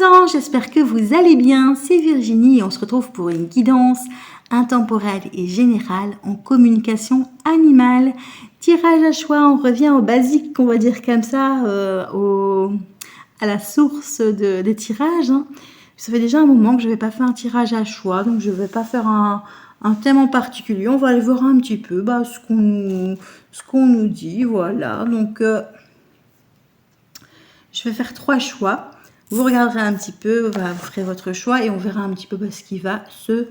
présent, j'espère que vous allez bien, c'est Virginie et on se retrouve pour une guidance intemporelle et générale en communication animale. Tirage à choix, on revient au basique, on va dire comme ça, à la source des tirages. Hein. Ça fait déjà un moment que je n'avais pas fait un tirage à choix, donc je ne vais pas faire un thème en particulier. On va aller voir un petit peu ce qu'on nous dit, voilà. Donc, je vais faire 3 choix. Vous regarderez un petit peu, vous ferez votre choix et on verra un petit peu ce qui va se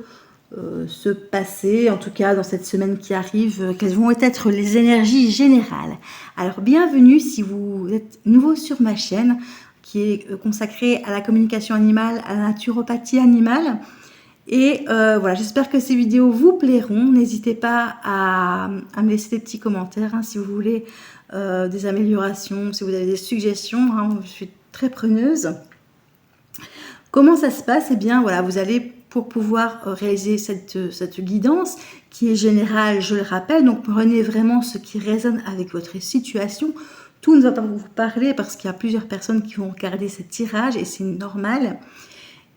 passer, en tout cas dans cette semaine qui arrive, quelles vont être les énergies générales. Alors bienvenue si vous êtes nouveau sur ma chaîne qui est consacrée à la communication animale, à la naturopathie animale. Et voilà, j'espère que ces vidéos vous plairont. N'hésitez pas à me laisser des petits commentaires si vous voulez des améliorations, si vous avez des suggestions. Je suis très preneuse. Comment ça se passe? Eh bien, voilà, vous allez, pour pouvoir réaliser cette guidance, qui est générale, je le rappelle, donc prenez vraiment ce qui résonne avec votre situation. Tout ne va pas vous parler parce qu'il y a plusieurs personnes qui vont regarder ce tirage et c'est normal.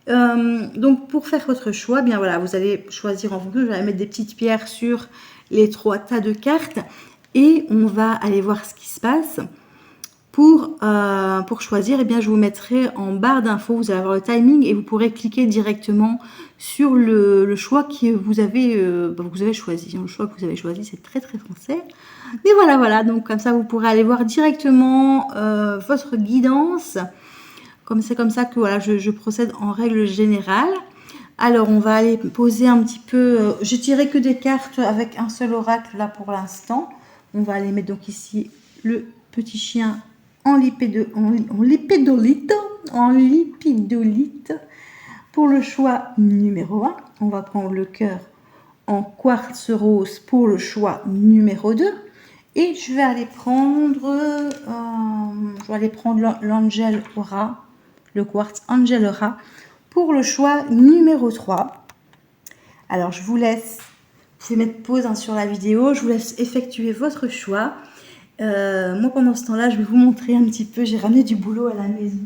Donc pour faire votre choix, bien voilà, vous allez choisir en fonction, je vais mettre des petites pierres sur les 3 tas de cartes et on va aller voir ce qui se passe. Pour choisir, eh bien, je vous mettrai en barre d'infos, vous allez avoir le timing et vous pourrez cliquer directement sur le choix que vous avez choisi. Le choix que vous avez choisi, c'est très très français. Mais voilà, donc comme ça, vous pourrez aller voir directement votre guidance. C'est comme ça que voilà, je procède en règle générale. Alors, on va aller poser un petit peu... je tirais que des cartes avec un seul oracle là pour l'instant. On va aller mettre donc ici le petit chien en lipidolite. Pour le choix numéro 1, on va prendre le cœur en quartz rose pour le choix numéro 2. Et je vais aller prendre l'Angel Aura, le quartz Angel Aura, pour le choix numéro 3. Alors, je vous laisse, vous pouvez mettre pause sur la vidéo, je vous laisse effectuer votre choix. Moi, pendant ce temps-là, je vais vous montrer un petit peu, j'ai ramené du boulot à la maison.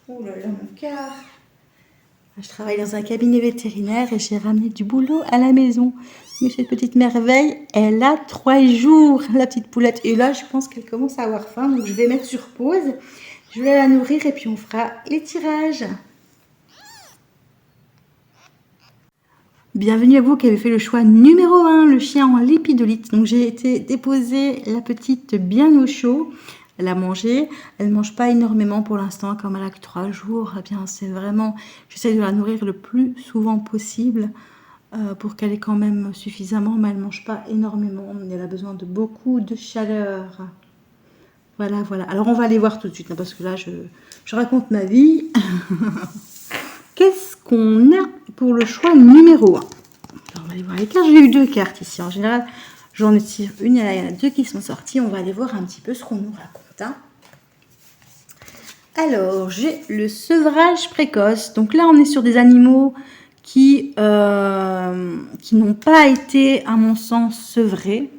Oh là là, mon cœur! Je travaille dans un cabinet vétérinaire et j'ai ramené du boulot à la maison. Mais cette petite merveille, elle a 3 jours, la petite poulette. Et là, je pense qu'elle commence à avoir faim. Donc, je vais mettre sur pause. Je vais la nourrir et puis on fera les tirages. Bienvenue à vous qui avez fait le choix numéro 1, le chien en lipidolite. Donc, j'ai été déposer la petite bien au chaud. Elle a mangé, elle ne mange pas énormément pour l'instant, comme elle a que 3 jours, eh bien c'est vraiment, j'essaie de la nourrir le plus souvent possible pour qu'elle ait quand même suffisamment, mais elle ne mange pas énormément, elle a besoin de beaucoup de chaleur. Voilà. Alors on va aller voir tout de suite, parce que là je raconte ma vie. Qu'est-ce qu'on a pour le choix numéro 1? Alors, on va aller voir les cartes, j'ai eu 2 cartes ici, en général j'en tire une, il y en a 2 qui sont sorties, on va aller voir un petit peu ce qu'on nous raconte. Alors, j'ai le sevrage précoce. Donc là, on est sur des animaux qui n'ont pas été, à mon sens, sevrés.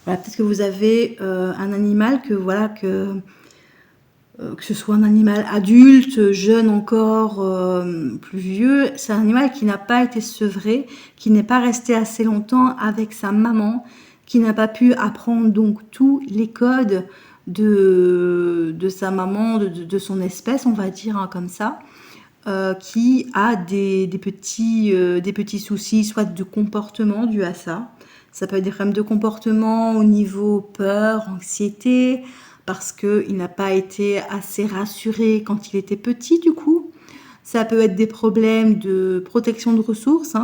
Voilà, peut-être que vous avez un animal que ce soit un animal adulte, jeune encore, plus vieux. C'est un animal qui n'a pas été sevré, qui n'est pas resté assez longtemps avec sa maman, qui n'a pas pu apprendre donc tous les codes de sa maman, de son espèce, on va dire comme ça, qui a des petits soucis, soit de comportement dû à ça. Ça peut être des problèmes de comportement au niveau peur, anxiété, parce qu'il n'a pas été assez rassuré quand il était petit du coup. Ça peut être des problèmes de protection de ressources,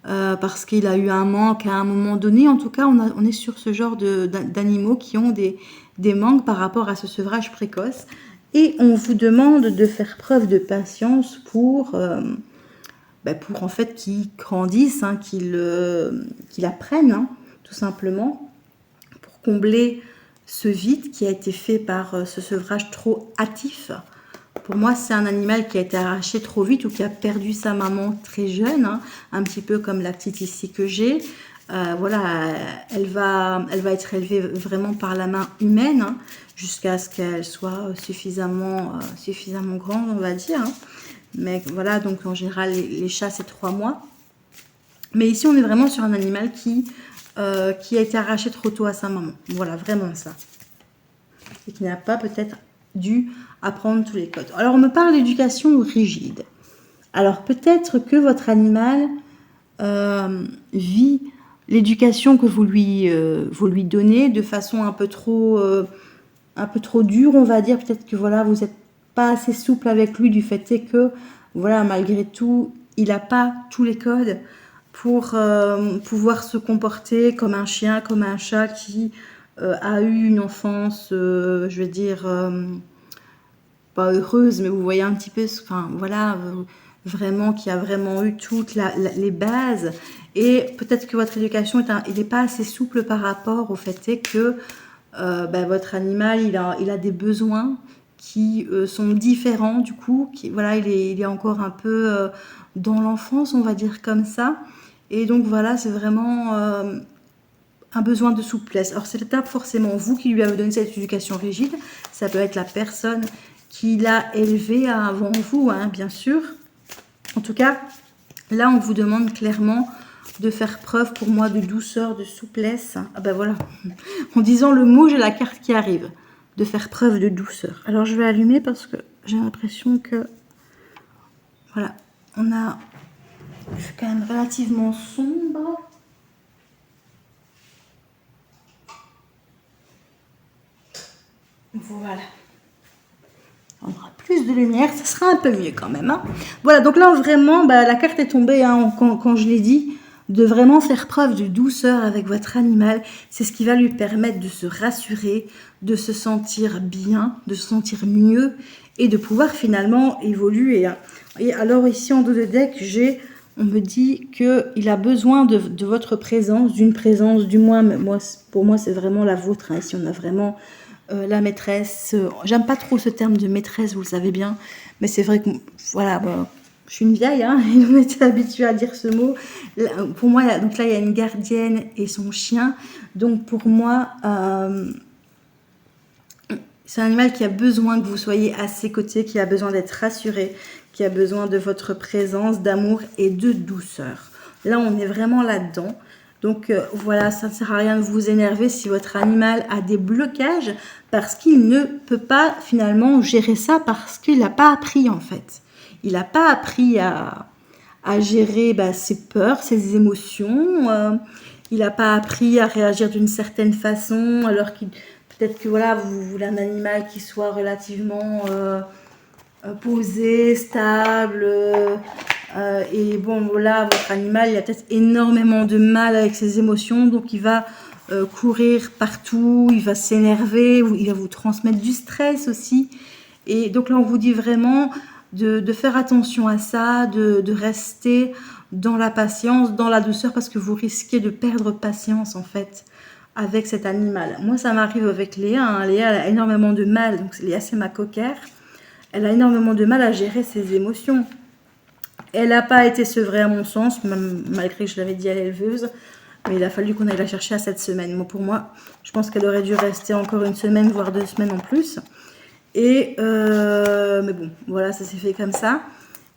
parce qu'il a eu un manque à un moment donné. En tout cas, on est sur ce genre d'animaux qui ont des manques par rapport à ce sevrage précoce. Et on vous demande de faire preuve de patience pour en fait qu'ils grandissent, qu'ils apprennent, tout simplement, pour combler ce vide qui a été fait par ce sevrage trop hâtif. Pour moi, c'est un animal qui a été arraché trop vite ou qui a perdu sa maman très jeune, un petit peu comme la petite ici que j'ai. voilà, elle va être élevée vraiment par la main humaine, hein, jusqu'à ce qu'elle soit suffisamment grande, on va dire, hein. Mais voilà, donc en général, les chats, c'est 3 mois. Mais ici, on est vraiment sur un animal qui a été arraché trop tôt à sa maman. Voilà, vraiment ça. Et qui n'a pas peut-être dû apprendre tous les codes. Alors, on me parle d'éducation rigide. Alors, peut-être que votre animal vit l'éducation que vous lui donnez de façon un peu trop dure, on va dire. Peut-être que voilà, vous n'êtes pas assez souple avec lui, du fait est que voilà, malgré tout, il n'a pas tous les codes pour pouvoir se comporter comme un chien, comme un chat qui a eu une enfance, je veux dire, pas heureuse, mais vous voyez un petit peu, enfin voilà, vraiment, qui a vraiment eu toutes les bases. Et peut-être que votre éducation n'est pas assez souple par rapport au fait est que votre animal, il a des besoins qui sont différents du coup. Voilà, il est encore un peu dans l'enfance, on va dire comme ça. Et donc voilà, c'est vraiment un besoin de souplesse. Alors c'est pas forcément vous qui lui avez donné cette éducation rigide, ça peut être la personne qui l'a élevé avant vous, hein, bien sûr. En tout cas, là on vous demande clairement de faire preuve pour moi de douceur, de souplesse. Ah ben voilà, en disant le mot, j'ai la carte qui arrive. De faire preuve de douceur. Alors je vais allumer parce que j'ai l'impression que voilà, on a, c'est quand même relativement sombre. Voilà. On aura plus de lumière, ça sera un peu mieux quand même, hein. Voilà, donc là vraiment, la carte est tombée, hein, quand je l'ai dit, de vraiment faire preuve de douceur avec votre animal. C'est ce qui va lui permettre de se rassurer, de se sentir bien, de se sentir mieux et de pouvoir finalement évoluer, hein. Et alors ici en dos de deck, on me dit qu'il a besoin de votre présence, d'une présence, du moins, pour moi c'est vraiment la vôtre, hein. Ici on a vraiment la maîtresse. J'aime pas trop ce terme de maîtresse, vous le savez bien, mais c'est vrai que voilà, je suis une vieille, hein, et on était habitué à dire ce mot. Là, pour moi, donc là il y a une gardienne et son chien. Donc pour moi, c'est un animal qui a besoin que vous soyez à ses côtés, qui a besoin d'être rassuré, qui a besoin de votre présence, d'amour et de douceur. Là, on est vraiment là-dedans. Donc voilà, ça ne sert à rien de vous énerver si votre animal a des blocages parce qu'il ne peut pas finalement gérer ça parce qu'il n'a pas appris en fait. Il n'a pas appris à gérer ses peurs, ses émotions. Il n'a pas appris à réagir d'une certaine façon alors qu'il peut-être que voilà, vous voulez un animal qui soit relativement posé, stable. Et bon, voilà, votre animal, il a peut-être énormément de mal avec ses émotions, donc il va courir partout, il va s'énerver, il va vous transmettre du stress aussi. Et donc là, on vous dit vraiment de faire attention à ça, de rester dans la patience, dans la douceur, parce que vous risquez de perdre patience en fait avec cet animal. Moi, ça m'arrive avec Léa, hein. Léa, elle a énormément de mal, donc Léa, c'est ma cocker. Elle a énormément de mal à gérer ses émotions. Elle n'a pas été sevrée à mon sens, même malgré que je l'avais dit à l'éleveuse. Mais il a fallu qu'on aille la chercher à cette semaine. Moi, pour moi, je pense qu'elle aurait dû rester encore une semaine, voire 2 semaines en plus. Et mais bon, voilà, ça s'est fait comme ça.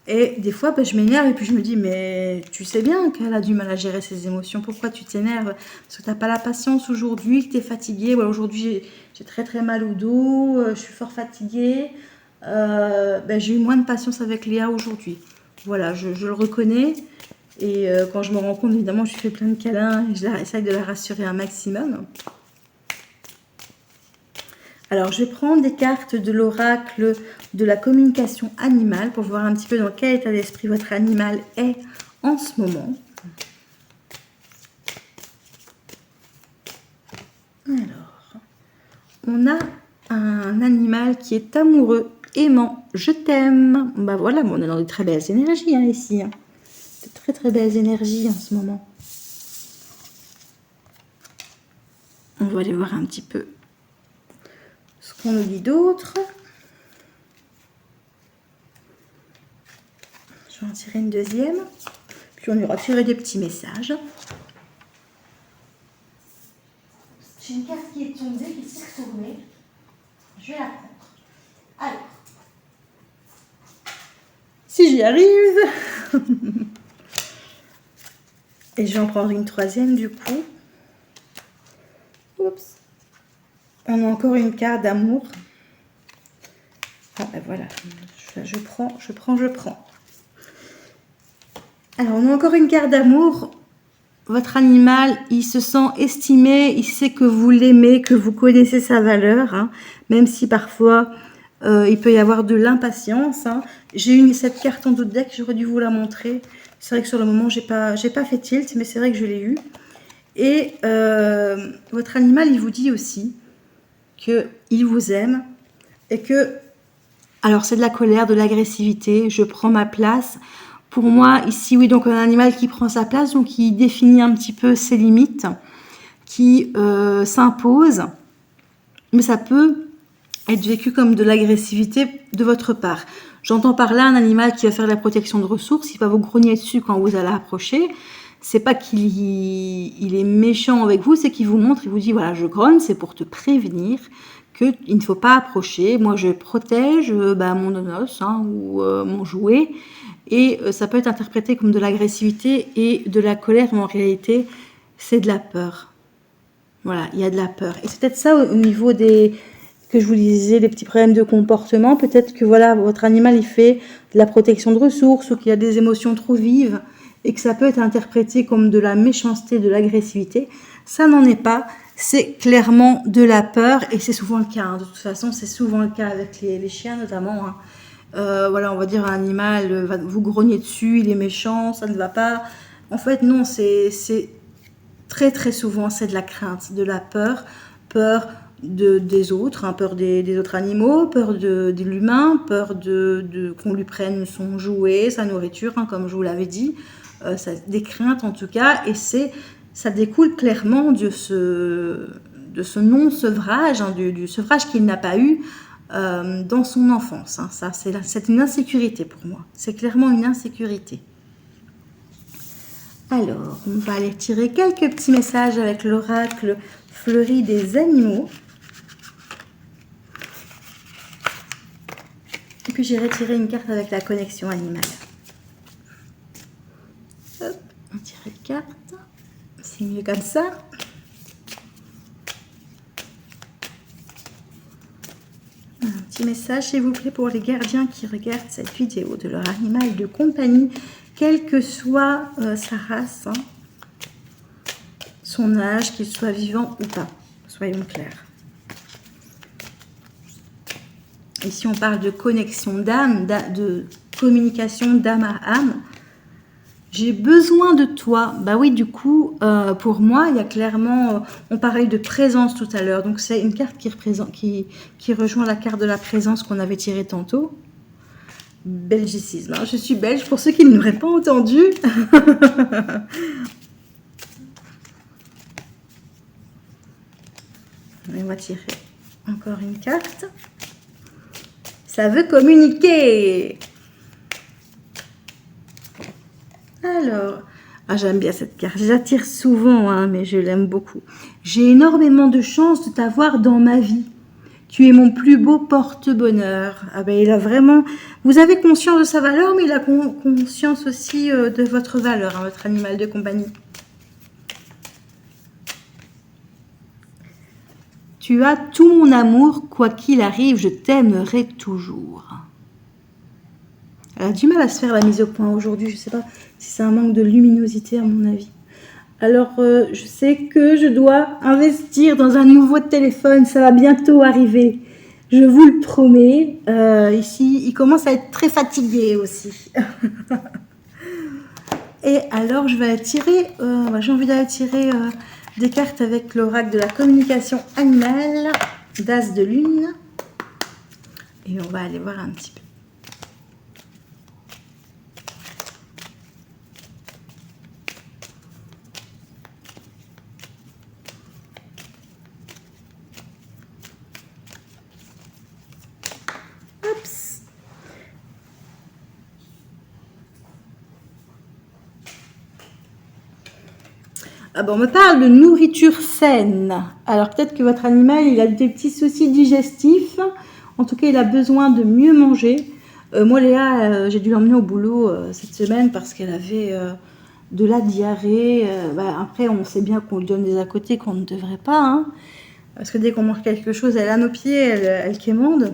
Et des fois, je m'énerve et puis je me dis, mais tu sais bien qu'elle a du mal à gérer ses émotions. Pourquoi tu t'énerves? Parce que tu n'as pas la patience aujourd'hui, que tu es fatiguée. Voilà, aujourd'hui, j'ai très très mal au dos, je suis fort fatiguée. J'ai eu moins de patience avec Léa aujourd'hui. Voilà, je le reconnais. Et quand je me rends compte, évidemment, je lui fais plein de câlins et j'essaye de la rassurer un maximum. Alors, je vais prendre des cartes de l'oracle de la communication animale pour voir un petit peu dans quel état d'esprit votre animal est en ce moment. Alors, on a un animal qui est amoureux, aimant, je t'aime. Voilà, on est dans de très belles énergies, hein, ici. Hein. De très très belles énergies en ce moment. On va aller voir un petit peu ce qu'on nous dit d'autre. Je vais en tirer une deuxième. Puis on ira tirer des petits messages. J'ai une carte qui est tombée, qui s'est retournée. Je vais la prendre. Alors, si j'y arrive. Et je vais en prendre une troisième du coup. Oups. On a encore une carte d'amour. Ah ben voilà, je prends. Alors, on a encore une carte d'amour. Votre animal, il se sent estimé, il sait que vous l'aimez, que vous connaissez sa valeur, hein, même si parfois il peut y avoir de l'impatience. Hein. J'ai eu cette carte en d'autres decks, j'aurais dû vous la montrer. C'est vrai que sur le moment, j'ai pas fait tilt, mais c'est vrai que je l'ai eu. Et votre animal, il vous dit aussi qu'il vous aime et que, alors c'est de la colère, de l'agressivité, je prends ma place. Pour moi, ici, oui, donc un animal qui prend sa place, donc qui définit un petit peu ses limites, qui s'impose, mais ça peut être vécu comme de l'agressivité de votre part. J'entends par là un animal qui va faire de la protection de ressources, il va vous grogner dessus quand vous allez approcher. C'est pas qu'il est méchant avec vous, c'est qu'il vous montre, il vous dit voilà, je grogne, c'est pour te prévenir qu'il ne faut pas approcher. Moi, je protège mon nonos ou mon jouet. Et ça peut être interprété comme de l'agressivité et de la colère, mais en réalité, c'est de la peur. Voilà, il y a de la peur. Et c'est peut-être ça au niveau des, que je vous disais, les petits problèmes de comportement. Peut-être que voilà, votre animal, il fait de la protection de ressources ou qu'il y a des émotions trop vives et que ça peut être interprété comme de la méchanceté, de l'agressivité. Ça n'en est pas. C'est clairement de la peur et c'est souvent le cas. Hein. De toute façon, c'est souvent le cas avec les chiens notamment. Hein. Voilà, on va dire un animal va vous grogner dessus, il est méchant, ça ne va pas. En fait, non, c'est très très souvent c'est de la crainte, de la peur, peur des autres, hein, peur des autres animaux, peur de l'humain, peur qu'on lui prenne son jouet, sa nourriture, hein, comme je vous l'avais dit, des craintes en tout cas, et ça découle clairement de ce non-sevrage, hein, du sevrage qu'il n'a pas eu. Dans son enfance. Hein. Ça, c'est une insécurité pour moi. C'est clairement une insécurité. Alors, on va aller tirer quelques petits messages avec l'oracle fleuri des animaux. Et puis, j'irai tirer une carte avec la connexion animale. Hop, on tire une carte. C'est mieux comme ça. Un petit message, s'il vous plaît, pour les gardiens qui regardent cette vidéo de leur animal de compagnie, quelle que soit sa race, hein, son âge, qu'il soit vivant ou pas. Soyons clairs. Ici, on parle de connexion d'âme, de communication d'âme à âme. J'ai besoin de toi. Bah oui, du coup, pour moi, il y a clairement... on parlait de présence tout à l'heure. Donc, c'est une carte qui rejoint la carte de la présence qu'on avait tirée tantôt. Belgicisme. Hein. Je suis belge, pour ceux qui ne l'auraient pas entendu. On va tirer encore une carte. Ça veut communiquer. Alors, j'aime bien cette carte. Je la tire souvent, hein, mais je l'aime beaucoup. J'ai énormément de chance de t'avoir dans ma vie. Tu es mon plus beau porte-bonheur. Ah ben, il a vraiment... Vous avez conscience de sa valeur, mais il a conscience aussi de votre valeur, hein, votre animal de compagnie. Tu as tout mon amour, quoi qu'il arrive, je t'aimerai toujours. Elle a du mal à se faire la mise au point aujourd'hui. Je ne sais pas si c'est un manque de luminosité à mon avis. Alors, je sais que je dois investir dans un nouveau téléphone. Ça va bientôt arriver. Je vous le promets. Ici, il commence à être très fatigué aussi. Et alors, je vais tirer... j'ai envie d'aller tirer des cartes avec l'oracle de la communication animale, d'As de lune. Et on va aller voir un petit peu. Ah bon, on me parle de nourriture saine. Alors peut-être que votre animal, il a des petits soucis digestifs. En tout cas, il a besoin de mieux manger. Moi, Léa, j'ai dû l'emmener au boulot cette semaine parce qu'elle avait de la diarrhée. Après, on sait bien qu'on lui donne des à côté qu'on ne devrait pas. Hein, parce que dès qu'on mange quelque chose, elle a nos pieds, elle quémande.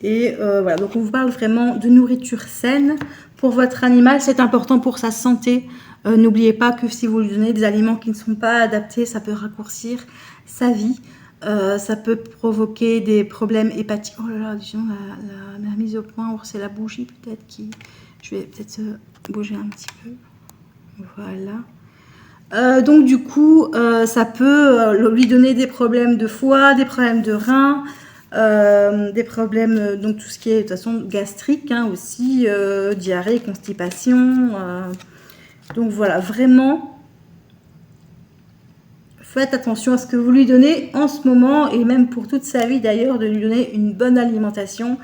Et voilà, donc on vous parle vraiment de nourriture saine pour votre animal. C'est important pour sa santé. N'oubliez pas que si vous lui donnez des aliments qui ne sont pas adaptés, ça peut raccourcir sa vie. Ça peut provoquer des problèmes hépatiques. Oh là là, disons, la mise au point, c'est la bougie peut-être qui... Je vais peut-être bouger un petit peu. Voilà. Donc du coup, ça peut lui donner des problèmes de foie, des problèmes de reins, des problèmes, donc tout ce qui est de toute façon gastrique hein, aussi, diarrhée, constipation. Donc voilà, vraiment, faites attention à ce que vous lui donnez en ce moment et même pour toute sa vie d'ailleurs, de lui donner une bonne alimentation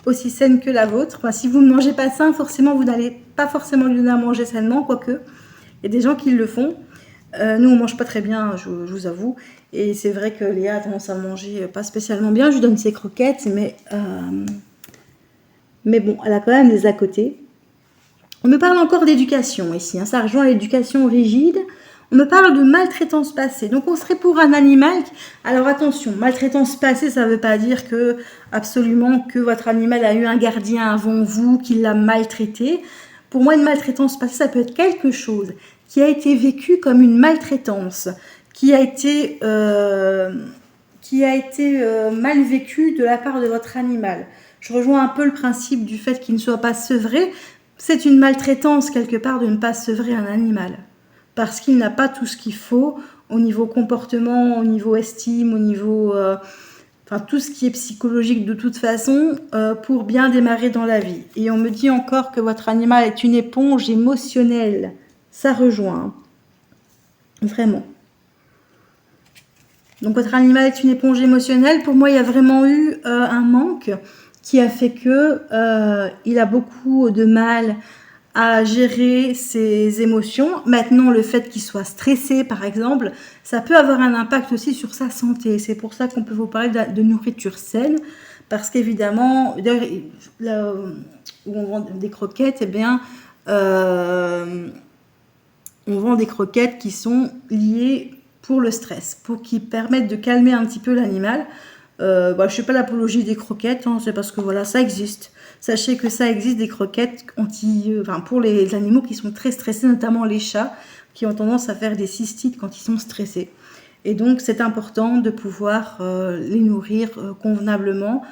aussi saine que la vôtre. Enfin, si vous ne mangez pas sain, forcément, vous n'allez pas forcément lui donner à manger sainement, quoique. Il y a des gens qui le font. Nous, on mange pas très bien, je vous avoue. Et c'est vrai que Léa a tendance à manger pas spécialement bien. Je lui donne ses croquettes, mais bon, elle a quand même des à côté. On me parle encore d'éducation ici, hein, ça rejoint l'éducation rigide. On me parle de maltraitance passée. Donc on serait pour un animal. Alors attention, maltraitance passée, ça ne veut pas dire que absolument que votre animal a eu un gardien avant vous, qu'il l'a maltraité. Pour moi, une maltraitance passée, ça peut être quelque chose qui a été vécu comme une maltraitance, qui a été mal vécu de la part de votre animal. Je rejoins un peu le principe du fait qu'il ne soit pas sevré. C'est une maltraitance quelque part de ne pas sevrer un animal parce qu'il n'a pas tout ce qu'il faut au niveau comportement, au niveau estime, au niveau tout ce qui est psychologique de toute façon pour bien démarrer dans la vie. Et on me dit encore que votre animal est une éponge émotionnelle. Ça rejoint, vraiment. Donc votre animal est une éponge émotionnelle. Pour moi, il y a vraiment eu un manque qui a fait que il a beaucoup de mal à gérer ses émotions. Maintenant, le fait qu'il soit stressé, par exemple, ça peut avoir un impact aussi sur sa santé. C'est pour ça qu'on peut vous parler de nourriture saine, parce qu'évidemment, là où on vend des croquettes, eh bien, on vend des croquettes qui sont liées pour le stress, pour qu'ils permettent de calmer un petit peu l'animal. Je ne fais pas l'apologie des croquettes, hein, c'est parce que voilà, ça existe. Sachez que ça existe des croquettes pour les animaux qui sont très stressés, notamment les chats, qui ont tendance à faire des cystites quand ils sont stressés. Et donc, c'est important de pouvoir les nourrir convenablement,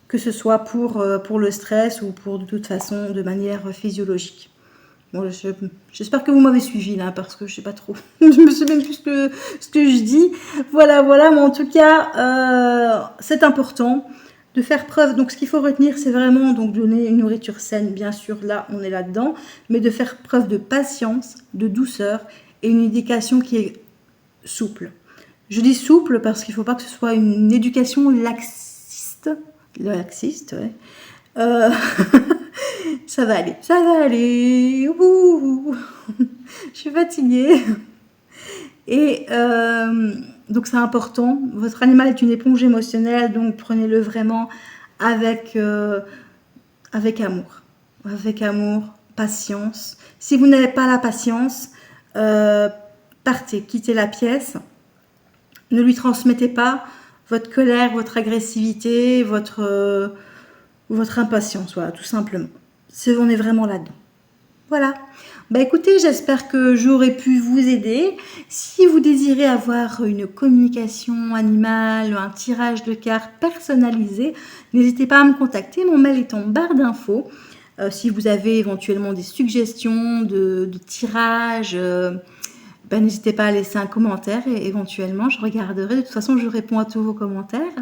que ce soit pour le stress ou pour de toute façon de manière physiologique. Bon, j'espère que vous m'avez suivi là, parce que je sais pas trop. Je me souviens plus ce que je dis. Voilà, mais en tout cas, c'est important de faire preuve. Donc, ce qu'il faut retenir, c'est vraiment donc donner une nourriture saine, bien sûr, là, on est là-dedans, mais de faire preuve de patience, de douceur et une éducation qui est souple. Je dis souple parce qu'il ne faut pas que ce soit une éducation laxiste, ouais. Ça va aller. Ouh. Je suis fatiguée. Et donc c'est important. Votre animal est une éponge émotionnelle, donc prenez-le vraiment avec amour, patience. Si vous n'avez pas la patience, partez, quittez la pièce. Ne lui transmettez pas votre colère, votre agressivité, votre impatience, voilà, tout simplement. On est vraiment là-dedans. Voilà. Écoutez, j'espère que j'aurai pu vous aider. Si vous désirez avoir une communication animale, un tirage de cartes personnalisé, n'hésitez pas à me contacter. Mon mail est en barre d'infos. Si vous avez éventuellement des suggestions de tirage, n'hésitez pas à laisser un commentaire et éventuellement je regarderai. De toute façon, je réponds à tous vos commentaires.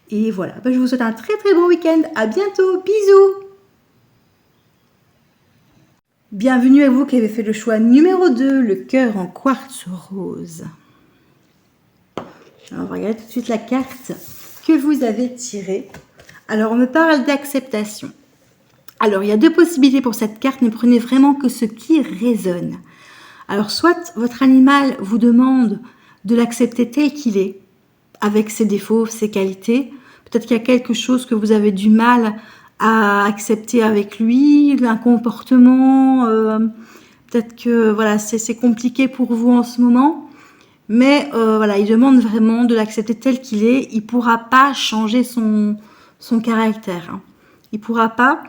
Et voilà, je vous souhaite un très très bon week-end. À bientôt, bisous! Bienvenue à vous qui avez fait le choix numéro 2, le cœur en quartz rose. Alors, on va regarder tout de suite la carte que vous avez tirée. Alors, on me parle d'acceptation. Alors, il y a deux possibilités pour cette carte, ne prenez vraiment que ce qui résonne. Alors, soit votre animal vous demande de l'accepter tel qu'il est, avec ses défauts, ses qualités. Peut-être qu'il y a quelque chose que vous avez du mal à accepter avec lui, un comportement, peut-être que voilà, c'est compliqué pour vous en ce moment. Mais voilà, il demande vraiment de l'accepter tel qu'il est. Il pourra pas changer son caractère. Hein. Il pourra pas.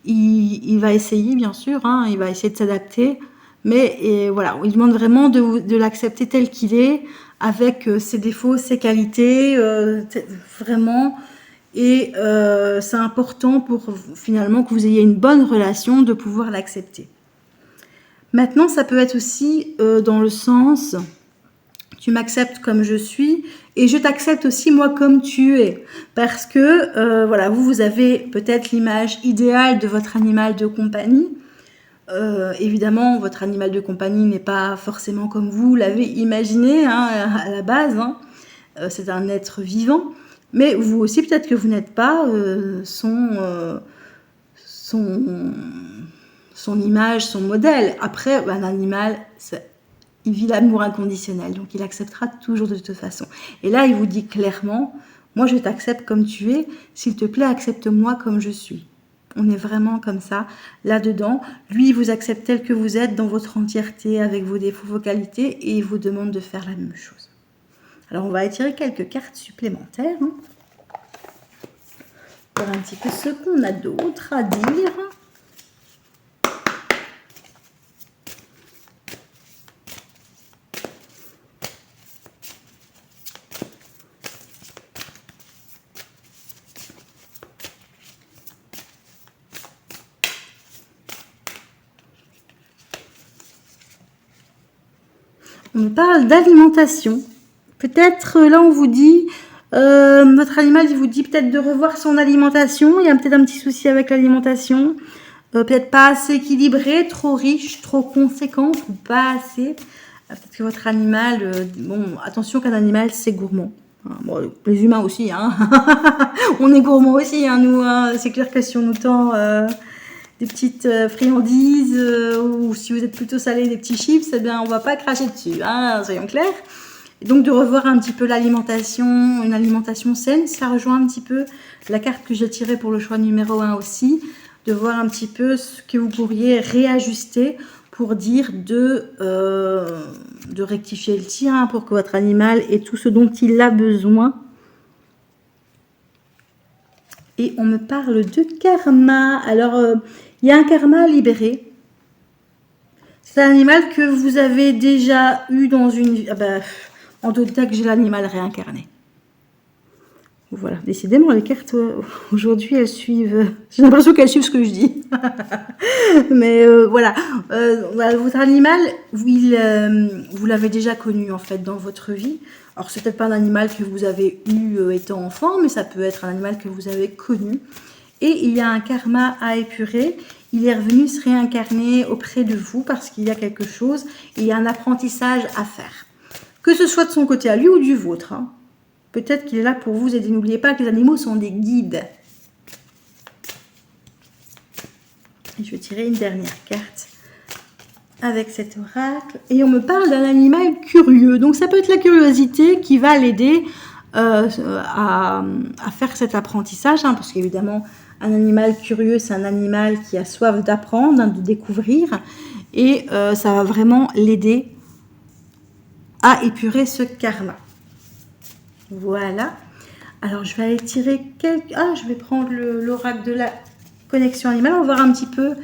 Il va essayer, bien sûr. Hein, il va essayer de s'adapter. Mais voilà, il demande vraiment de l'accepter tel qu'il est, avec ses défauts, ses qualités, vraiment. Et c'est important pour finalement que vous ayez une bonne relation de pouvoir l'accepter. Maintenant, ça peut être aussi dans le sens... Tu m'acceptes comme je suis et je t'accepte aussi moi comme tu es. Parce que voilà, vous avez peut-être l'image idéale de votre animal de compagnie. Évidemment, votre animal de compagnie n'est pas forcément comme vous l'avez imaginé hein, à la base. Hein. C'est un être vivant. Mais vous aussi, peut-être que vous n'êtes pas son image, son modèle. Après, un animal... il vit l'amour inconditionnel, donc il acceptera toujours de toute façon. Et là, il vous dit clairement, moi je t'accepte comme tu es, s'il te plaît, accepte-moi comme je suis. On est vraiment comme ça, là-dedans. Lui, il vous accepte tel que vous êtes, dans votre entièreté, avec vos défauts, vos qualités, et il vous demande de faire la même chose. Alors, on va étirer quelques cartes supplémentaires, hein, pour un petit peu ce qu'on a d'autre à dire. On nous parle d'alimentation. Peut-être là on vous dit, votre animal il vous dit peut-être de revoir son alimentation. Il y a peut-être un petit souci avec l'alimentation. Peut-être pas assez équilibré, trop riche, trop conséquente ou pas assez. Peut-être que votre animal, bon attention qu'un animal c'est gourmand. Bon, les humains aussi, hein. On est gourmands aussi, hein, nous. Hein. C'est clair que si on nous tend des petites friandises ou si vous êtes plutôt salé, des petits chips, eh bien, on va pas cracher dessus, hein, soyons clairs. Et donc de revoir un petit peu l'alimentation, une alimentation saine, ça rejoint un petit peu la carte que j'ai tirée pour le choix numéro 1 aussi, de voir un petit peu ce que vous pourriez réajuster pour dire de rectifier le tir hein, pour que votre animal ait tout ce dont il a besoin. Et on me parle de karma. Alors, il y a un karma à libérer. C'est un animal que vous avez déjà eu dans une... Ah ben, en tout cas que j'ai l'animal réincarné. Voilà, décidément, les cartes, aujourd'hui, elles suivent... J'ai l'impression qu'elles suivent ce que je dis. Mais voilà, votre animal, vous l'avez déjà connu, en fait, dans votre vie. Alors, c'est peut-être pas un animal que vous avez eu étant enfant, mais ça peut être un animal que vous avez connu. Et il y a un karma à épurer. Il est revenu se réincarner auprès de vous parce qu'il y a quelque chose. Et il y a un apprentissage à faire. Que ce soit de son côté à lui ou du vôtre. Hein. Peut-être qu'il est là pour vous aider. N'oubliez pas que les animaux sont des guides. Et je vais tirer une dernière carte avec cet oracle. Et on me parle d'un animal curieux. Donc ça peut être la curiosité qui va l'aider à faire cet apprentissage. Hein, parce qu'évidemment, un animal curieux, c'est un animal qui a soif d'apprendre, hein, de découvrir. Et ça va vraiment l'aider à épurer ce karma. Voilà. Alors, je vais aller tirer quelques... Ah, je vais prendre l'oracle de la connexion animale. On va voir un petit peu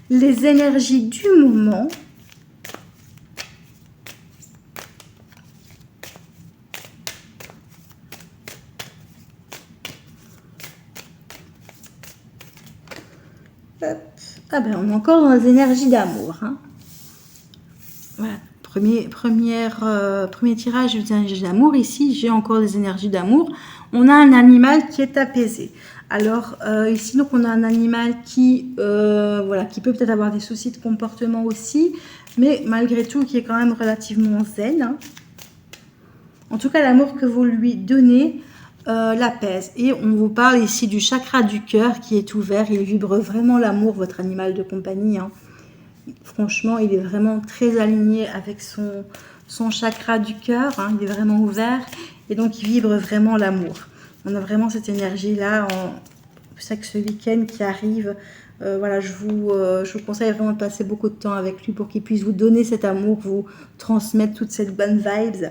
les énergies du moment. Hop. Ah ben, on est encore dans les énergies d'amour. Hein. Voilà. Premier tirage des énergies d'amour. Ici, j'ai encore des énergies d'amour. On a un animal qui est apaisé. Alors, ici, donc, on a un animal qui peut peut-être avoir des soucis de comportement aussi, mais malgré tout, qui est quand même relativement zen. Hein. En tout cas, l'amour que vous lui donnez l'apaise. Et on vous parle ici du chakra du cœur qui est ouvert. Il vibre vraiment l'amour, votre animal de compagnie. Hein. franchement, il est vraiment très aligné avec son chakra du cœur, hein, il est vraiment ouvert et donc il vibre vraiment l'amour. On a vraiment cette énergie-là. C'est ça que ce week-end qui arrive, voilà, je vous conseille vraiment de passer beaucoup de temps avec lui pour qu'il puisse vous donner cet amour, vous transmettre toute cette bonne vibes.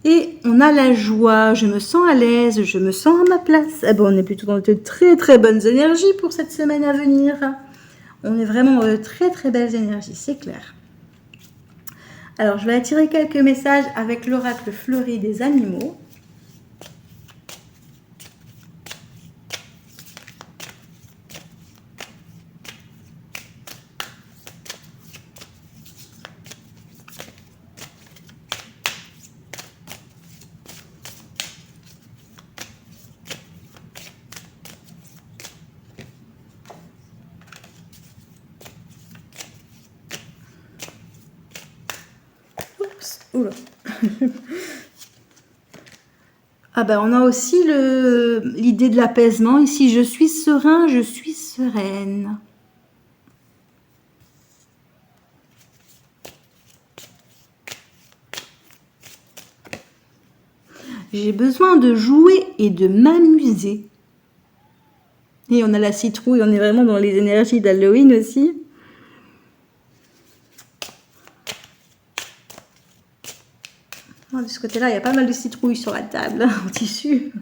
Et on a la joie, je me sens à l'aise, je me sens à ma place. Eh ben, on est plutôt dans de très très bonnes énergies pour cette semaine à venir. On est vraiment dans de très très belles énergies, c'est clair. Alors, je vais attirer quelques messages avec l'oracle fleuri des animaux. Oups, oula. Ah ben, on a aussi l'idée de l'apaisement. Ici, je suis serein, je suis sereine. J'ai besoin de jouer et de m'amuser. Et on a la citrouille, on est vraiment dans les énergies d'Halloween aussi. De ce côté-là, il y a pas mal de citrouilles sur la table en tissu.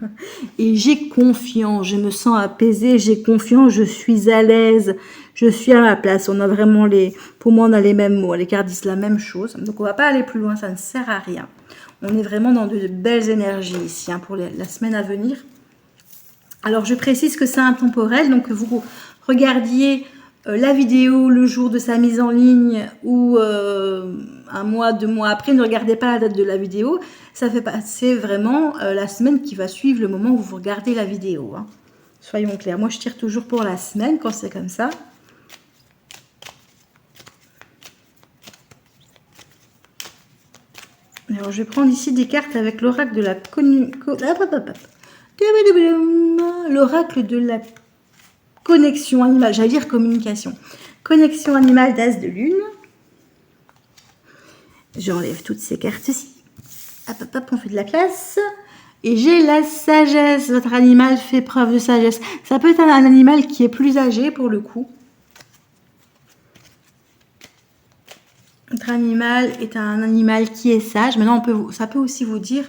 Et j'ai confiance, je me sens apaisée, j'ai confiance, je suis à l'aise, je suis à ma place. On a vraiment pour moi, on a les mêmes mots. Les cartes disent la même chose. Donc, on va pas aller plus loin, ça ne sert à rien. On est vraiment dans de belles énergies ici hein, pour la semaine à venir. Alors, je précise que c'est intemporel, donc vous regardiez la vidéo le jour de sa mise en ligne ou un mois, 2 mois après, ne regardez pas la date de la vidéo. Ça fait passer vraiment la semaine qui va suivre le moment où vous regardez la vidéo. Hein. Soyons clairs. Moi, je tire toujours pour la semaine quand c'est comme ça. Alors, je vais prendre ici des cartes avec l'oracle de la l'oracle de la connexion animale, j'allais dire communication. Connexion animale d'As de Lune. J'enlève toutes ces cartes-ci. Hop, hop, hop, on fait de la place. Et j'ai la sagesse. Votre animal fait preuve de sagesse. Ça peut être un animal qui est plus âgé pour le coup. Votre animal est un animal qui est sage. Maintenant, ça peut aussi vous dire...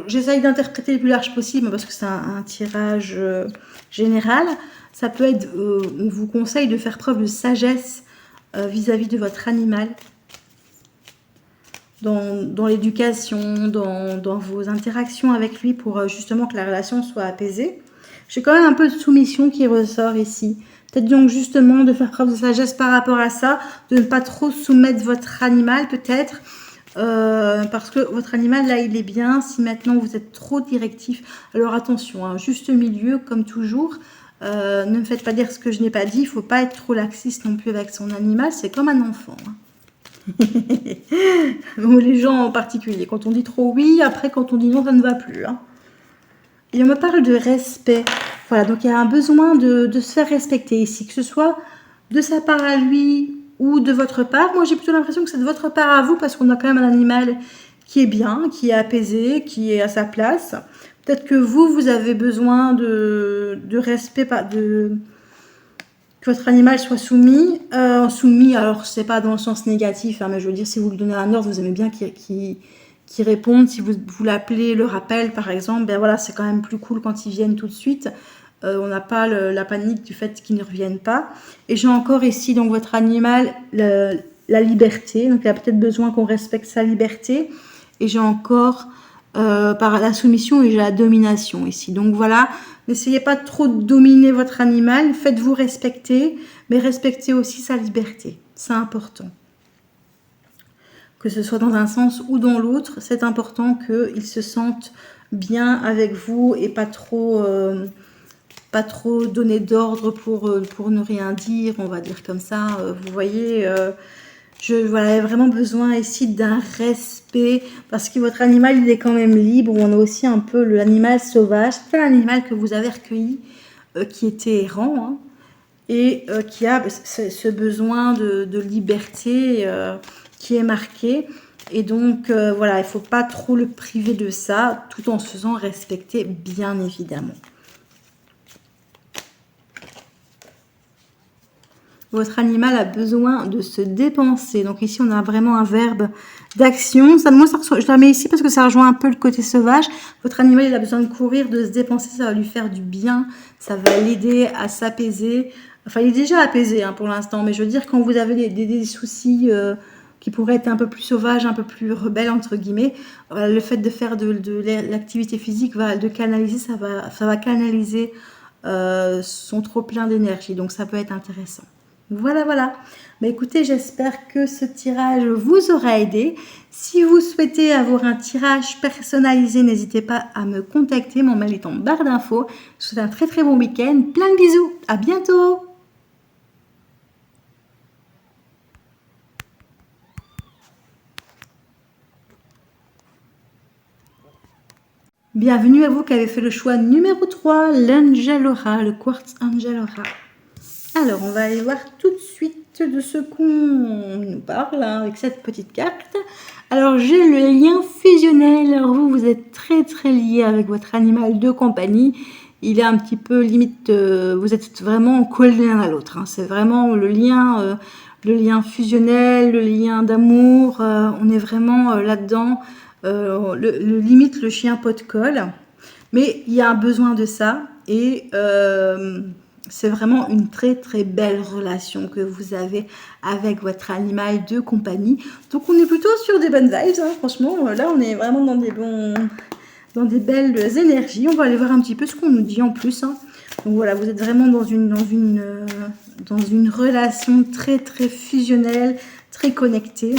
j'essaye d'interpréter le plus large possible parce que c'est un tirage général. Ça peut être, on vous conseille de faire preuve de sagesse vis-à-vis de votre animal, dans l'éducation, dans vos interactions avec lui pour justement que la relation soit apaisée. J'ai quand même un peu de soumission qui ressort ici. Peut-être donc justement de faire preuve de sagesse par rapport à ça, de ne pas trop soumettre votre animal peut-être. Parce que votre animal là il est bien. Si maintenant vous êtes trop directif, alors attention, hein, juste milieu comme toujours. Ne me faites pas dire ce que je n'ai pas dit. Il ne faut pas être trop laxiste non plus avec son animal, c'est comme un enfant hein. Ou les gens en particulier, quand on dit trop oui, après quand on dit non ça ne va plus hein. Et on me parle de respect, voilà, donc il y a un besoin de se faire respecter ici, que ce soit de sa part à lui ou de votre part. Moi, j'ai plutôt l'impression que c'est de votre part à vous parce qu'on a quand même un animal qui est bien, qui est apaisé, qui est à sa place. Peut-être que vous avez besoin de respect, que votre animal soit soumis. Soumis, alors c'est pas dans le sens négatif, hein, mais je veux dire, si vous lui donnez un ordre, vous aimez bien qu'il réponde. Si vous l'appelez, le rappel par exemple, ben voilà, c'est quand même plus cool quand ils viennent tout de suite. On n'a pas la panique du fait qu'ils ne reviennent pas. Et j'ai encore ici, donc votre animal, la liberté. Donc il a peut-être besoin qu'on respecte sa liberté. Et j'ai encore par la soumission et j'ai la domination ici. Donc voilà, n'essayez pas trop de dominer votre animal. Faites-vous respecter, mais respectez aussi sa liberté. C'est important. Que ce soit dans un sens ou dans l'autre, c'est important qu'il se sente bien avec vous et pas trop donner d'ordre pour ne rien dire, on va dire comme ça. Vous voyez, voilà, il y a vraiment besoin ici d'un respect parce que votre animal, il est quand même libre. On a aussi un peu l'animal sauvage. C'est un animal que vous avez recueilli qui était errant. Hein. et qui a ce besoin de liberté qui est marqué. Et donc, voilà, il ne faut pas trop le priver de ça, tout en se faisant respecter, bien évidemment. Votre animal a besoin de se dépenser. Donc ici, on a vraiment un verbe d'action. Ça, moi, je la mets ici parce que ça rejoint un peu le côté sauvage. Votre animal, il a besoin de courir, de se dépenser. Ça va lui faire du bien. Ça va l'aider à s'apaiser. Enfin, il est déjà apaisé pour l'instant. Mais je veux dire, quand vous avez des soucis qui pourraient être un peu plus sauvages, un peu plus rebelles, entre guillemets, le fait de faire de l'activité physique, de canaliser, ça va canaliser son trop plein d'énergie. Donc, ça peut être intéressant. Voilà, voilà. Mais écoutez, j'espère que ce tirage vous aura aidé. Si vous souhaitez avoir un tirage personnalisé, n'hésitez pas à me contacter. Mon mail est en barre d'infos. Je vous souhaite un très très bon week-end. Plein de bisous. À bientôt. Bienvenue à vous qui avez fait le choix numéro 3, l'Angel Aura, le quartz Angel Aura. Alors, on va aller voir tout de suite de ce qu'on nous parle avec cette petite carte. Alors, j'ai le lien fusionnel. Alors, vous êtes très très lié avec votre animal de compagnie. Il est un petit peu limite, vous êtes vraiment collés l'un à l'autre. C'est vraiment le lien fusionnel, le lien d'amour. On est vraiment là-dedans. Le limite, le chien pot de colle. Mais il y a un besoin de ça. Et c'est vraiment une très très belle relation que vous avez avec votre animal de compagnie. Donc on est plutôt sur des bonnes vibes, franchement. Là on est vraiment dans des belles énergies. On va aller voir un petit peu ce qu'on nous dit en plus. Donc voilà, vous êtes vraiment dans une relation très très fusionnelle, très connectée.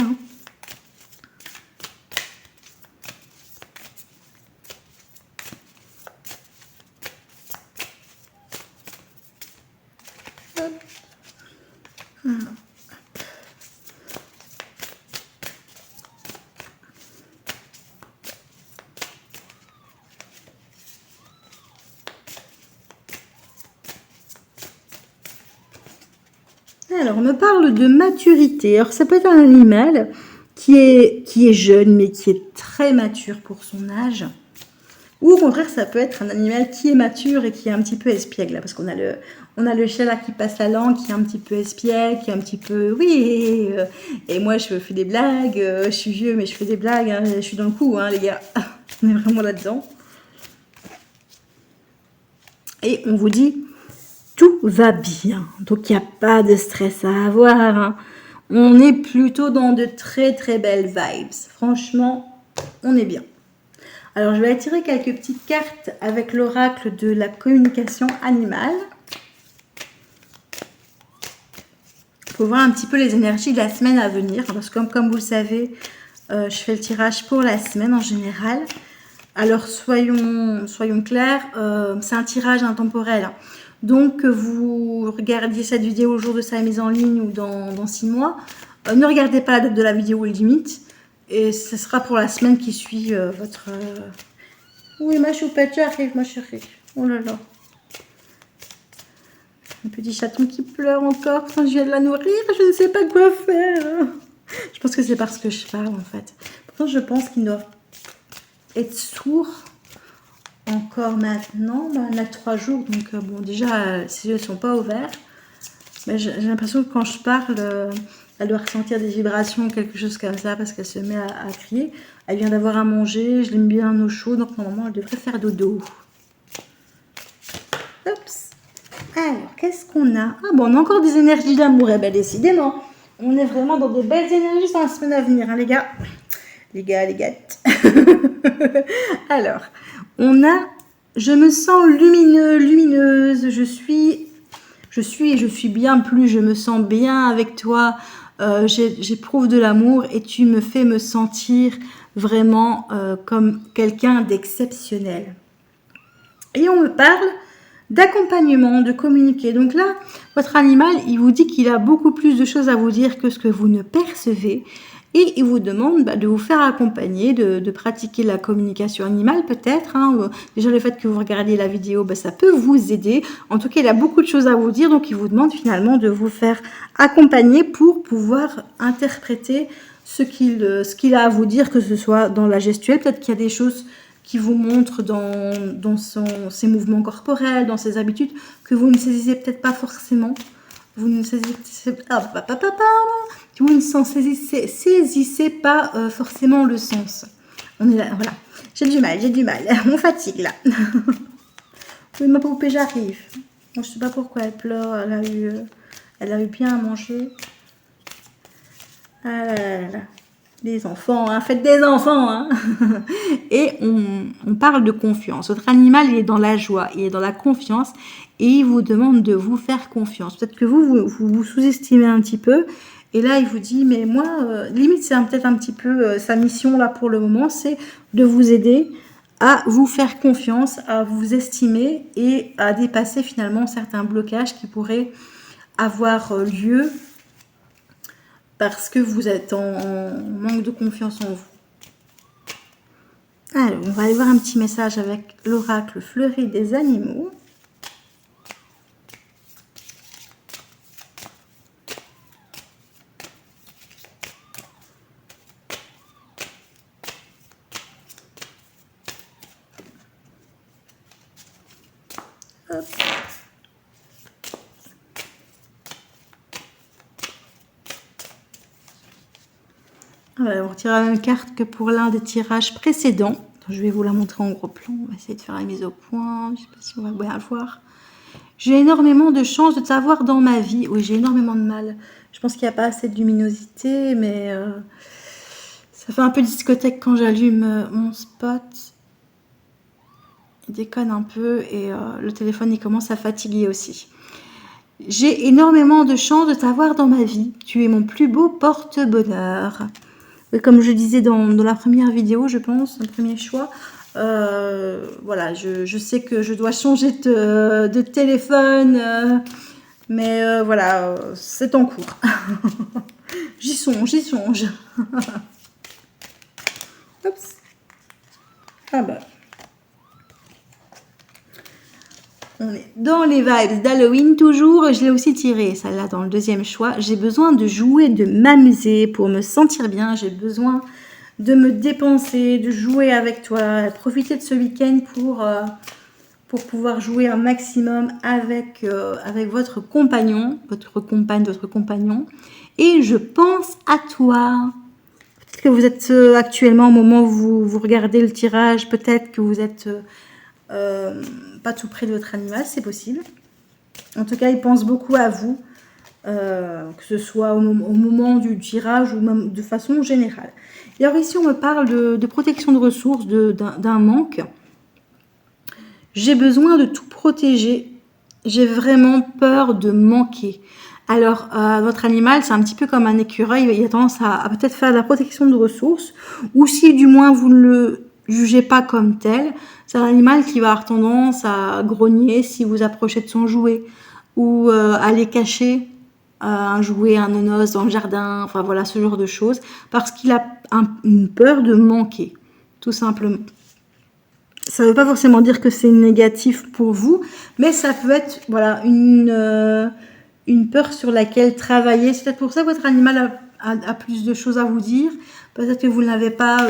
Alors, on me parle de maturité. Alors, ça peut être un animal qui est jeune, mais qui est très mature pour son âge. Ou au contraire, ça peut être un animal qui est mature et qui est un petit peu espiègle. Là, parce qu'on a le chat là qui passe la langue, qui est un petit peu espiègle, qui est un petit peu... Oui, et moi, je fais des blagues. Je suis vieux, mais je fais des blagues. Je suis dans le coup, les gars. On est vraiment là-dedans. Et on vous dit... Tout va bien, donc il n'y a pas de stress à avoir. On est plutôt dans de très très belles vibes. Franchement, on est bien. Alors, je vais attirer quelques petites cartes avec l'oracle de la communication animale. Pour voir un petit peu les énergies de la semaine à venir. Parce que comme vous le savez, je fais le tirage pour la semaine en général. Alors, soyons clairs, c'est un tirage intemporel. Donc, que vous regardiez cette vidéo au jour de sa mise en ligne ou dans 6 mois, ne regardez pas la date de la vidéo limite. Et ce sera pour la semaine qui suit votre... Oui, ma choupette, j'arrive, ma chérie. Oh là là. Un petit chaton qui pleure encore quand je viens de la nourrir. Je ne sais pas quoi faire. Je pense que c'est parce que je parle, en fait. Pourtant, je pense qu'il doit être sourd. Encore maintenant, on a 3 jours, donc bon, déjà, ses yeux ne sont pas ouverts. Mais j'ai l'impression que quand je parle, elle doit ressentir des vibrations, quelque chose comme ça, parce qu'elle se met à crier. Elle vient d'avoir à manger, je l'ai mis bien en eau chaude, donc normalement, elle devrait faire dodo. Oups. Alors, qu'est-ce qu'on a? Ah bon, on a encore des énergies d'amour, et bien décidément, on est vraiment dans de belles énergies dans la semaine à venir, les gars. Les gâtes. Alors... On a, je me sens lumineuse, je suis bien plus, je me sens bien avec toi, j'éprouve de l'amour et tu me fais me sentir vraiment comme quelqu'un d'exceptionnel. Et on me parle d'accompagnement, de communiquer. Donc là, votre animal, il vous dit qu'il a beaucoup plus de choses à vous dire que ce que vous ne percevez. Et il vous demande de vous faire accompagner, de pratiquer la communication animale peut-être. Hein. Déjà le fait que vous regardiez la vidéo, ça peut vous aider. En tout cas, il a beaucoup de choses à vous dire, donc il vous demande finalement de vous faire accompagner pour pouvoir interpréter ce qu'il a à vous dire, que ce soit dans la gestuelle. Peut-être qu'il y a des choses qui vous montrent dans ses mouvements corporels, dans ses habitudes, que vous ne saisissez peut-être pas forcément. Vous ne saisissez, vous ne saisissez pas forcément le sens. On est là, voilà. J'ai du mal. On fatigue là. Oui, ma poupée, j'arrive. Bon, je sais pas pourquoi elle pleure. Elle a eu bien à manger. Ah là là là. Des enfants, hein, faites des enfants. Hein. Et on parle de confiance. Votre animal, il est dans la joie, il est dans la confiance et il vous demande de vous faire confiance. Peut-être que vous sous-estimez un petit peu. Et là, il vous dit, mais moi, limite, c'est peut-être un petit peu sa mission là pour le moment, c'est de vous aider à vous faire confiance, à vous estimer et à dépasser finalement certains blocages qui pourraient avoir lieu parce que vous êtes en manque de confiance en vous. Alors, on va aller voir un petit message avec l'oracle fleuri des animaux. Hop. On retirera la même carte que pour l'un des tirages précédents. Je vais vous la montrer en gros plan. On va essayer de faire la mise au point. Je ne sais pas si on va bien voir. J'ai énormément de chance de t'avoir dans ma vie. Oui, j'ai énormément de mal. Je pense qu'il n'y a pas assez de luminosité, mais ça fait un peu discothèque quand j'allume mon spot. Il déconne un peu et le téléphone il commence à fatiguer aussi. J'ai énormément de chance de t'avoir dans ma vie. Tu es mon plus beau porte-bonheur. Comme je disais dans la première vidéo, je pense, le premier choix, voilà, je sais que je dois changer de téléphone, mais voilà, c'est en cours. J'y songe. Oups. Ah bah. On est dans les vibes d'Halloween toujours. Je l'ai aussi tiré, celle-là, dans le deuxième choix. J'ai besoin de jouer, de m'amuser pour me sentir bien. J'ai besoin de me dépenser, de jouer avec toi. Profiter de ce week-end pour pouvoir jouer un maximum avec votre compagnon, votre compagne, votre compagnon. Et je pense à toi. Peut-être que vous êtes actuellement au moment où vous regardez le tirage. Peut-être que vous êtes... pas tout près de votre animal, c'est possible. En tout cas, il pense beaucoup à vous, que ce soit au moment du tirage ou même de façon générale. Et alors ici, on me parle de protection de ressources, d'un manque. J'ai besoin de tout protéger. J'ai vraiment peur de manquer. Alors, votre animal, c'est un petit peu comme un écureuil. Il a tendance à peut-être faire de la protection de ressources. Ou si du moins vous ne le jugez pas comme tel, c'est un animal qui va avoir tendance à grogner si vous approchez de son jouet. Ou aller cacher un jouet, un nonos dans le jardin. Enfin voilà, ce genre de choses. Parce qu'il a une peur de manquer, tout simplement. Ça ne veut pas forcément dire que c'est négatif pour vous, mais ça peut être voilà, une peur sur laquelle travailler. C'est peut-être pour ça que votre animal a plus de choses à vous dire. Peut-être que vous n'avez pas,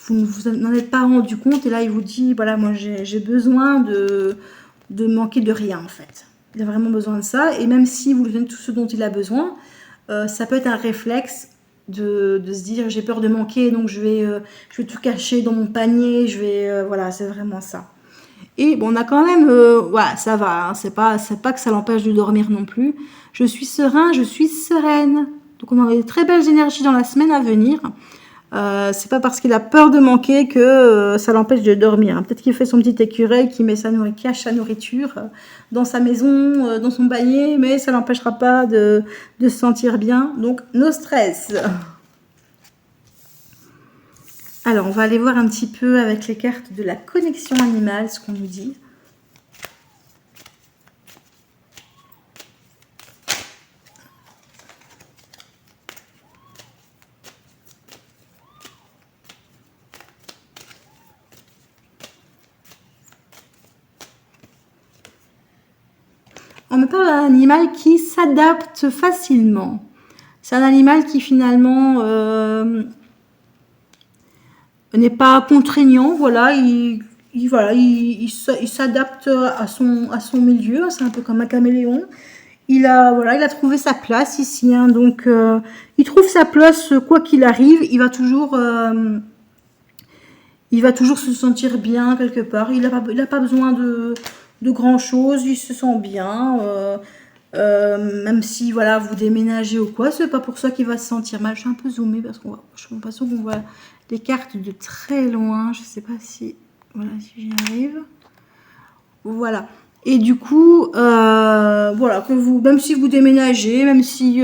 vous n'en êtes pas rendu compte. Et là, il vous dit, voilà, moi j'ai besoin de manquer de rien en fait. Il a vraiment besoin de ça. Et même si vous lui donnez tout ce dont il a besoin, ça peut être un réflexe de se dire j'ai peur de manquer, donc je vais tout cacher dans mon panier, voilà, c'est vraiment ça. Et bon, on a quand même, voilà, ça va, hein, c'est pas que ça l'empêche de dormir non plus. Je suis serein, je suis sereine. Donc on a des très belles énergies dans la semaine à venir. C'est pas parce qu'il a peur de manquer que ça l'empêche de dormir. Hein. Peut-être qu'il fait son petit écureuil, qui met cache sa nourriture dans sa maison, dans son panier, mais ça l'empêchera pas de se sentir bien. Donc, no stress. Alors, on va aller voir un petit peu avec les cartes de la connexion animale, ce qu'on nous dit. me parle d'un animal qui s'adapte facilement. C'est un animal qui finalement n'est pas contraignant, voilà, il s'adapte à son milieu, c'est un peu comme un caméléon. Il a trouvé sa place ici, hein, donc il trouve sa place quoi qu'il arrive, il va toujours se sentir bien quelque part, il a pas besoin de grand chose, il se sent bien, même si voilà, vous déménagez ou quoi, c'est pas pour ça qu'il va se sentir mal. Je suis un peu zoomée parce qu'on j'ai l'impression qu'on voit les cartes de très loin, je sais pas si, voilà, si j'y arrive. Voilà. Et du coup, voilà, que vous, même si vous déménagez, même si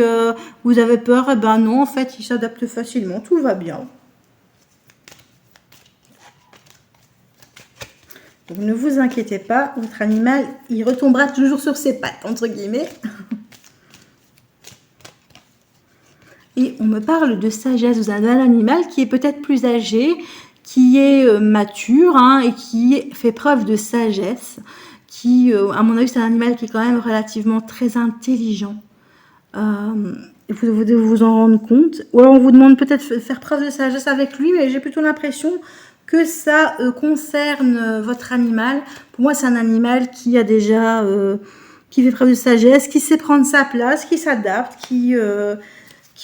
vous avez peur, eh ben non, en fait, il s'adapte facilement, tout va bien. Donc ne vous inquiétez pas, votre animal, il retombera toujours sur ses pattes, entre guillemets. Et on me parle de sagesse. Vous avez un animal qui est peut-être plus âgé, qui est mature, hein, et qui fait preuve de sagesse. Qui, à mon avis, c'est un animal qui est quand même relativement très intelligent. Vous devez vous en rendre compte. Ou alors on vous demande peut-être de faire preuve de sagesse avec lui, mais j'ai plutôt l'impression que ça concerne votre animal. Pour moi, c'est un animal qui a déjà, qui fait preuve de sagesse, qui sait prendre sa place, qui s'adapte, qui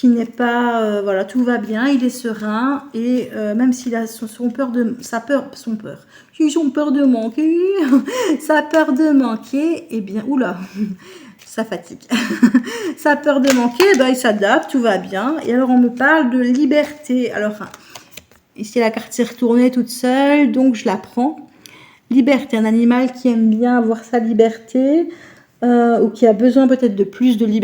n'est pas, voilà, tout va bien, il est serein, et même s'il a son peur de manquer, sa peur de manquer, eh bien, oula, ça fatigue. Sa peur de manquer, ben, il s'adapte, tout va bien. Et alors on me parle de liberté. Alors ici la carte s'est retournée toute seule, donc je la prends. Liberté, un animal qui aime bien avoir sa liberté, ou qui a besoin peut-être de plus de liberté.